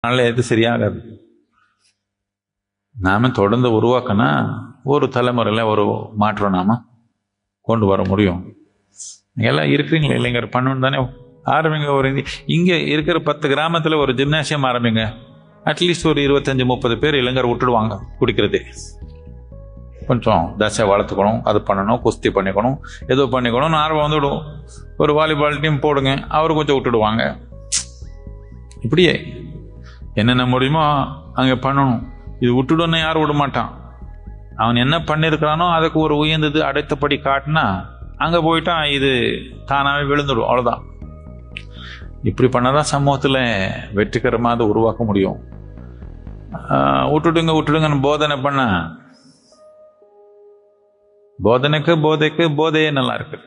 அதனால எது சரியாகாது. நாம தொடர்ந்து உருவாக்கினா ஒரு தலைமுறையில் ஒரு மாற்றம் நாம கொண்டு வர முடியும். எல்லாம் இருக்கிறீங்களா இல்லைங்க, பண்ணணும் தானே. ஆரம்பிங்க. ஒரு இங்கே இருக்கிற 10 கிராமத்தில் ஒரு ஜிம்னாசியம் ஆரம்பிங்க. அட்லீஸ்ட் ஒரு 25-30 பேர் இளைஞர் விட்டுடுவாங்க குடிக்கிறது. கொஞ்சம் தசை வளர்த்துக்கணும், அது பண்ணணும், குஸ்தி பண்ணிக்கணும், ஏதோ பண்ணிக்கணும், ஆர்வம் வந்துவிடும். ஒரு வாலிபால் டீம் போடுங்க, அவர் கொஞ்சம் விட்டுடுவாங்க. இப்படியே என்னென்ன முடியுமோ அங்கே பண்ணணும். இது விட்டுடுன்னு யாரும் விட மாட்டான். அவன் என்ன பண்ணியிருக்கிறானோ அதுக்கு ஒரு உயர்ந்தது அடுத்தபடி காட்டினா அங்கே போயிட்டான், இது தானாகவே விழுந்துடும். அவ்வளோதான். இப்படி பண்ணாதான் சமூகத்தில் வெற்றிகரமாக அதை உருவாக்க முடியும். விட்டுடுங்கன்னு போதனை பண்ண போதனைக்கு போதையே நல்லா இருக்கு.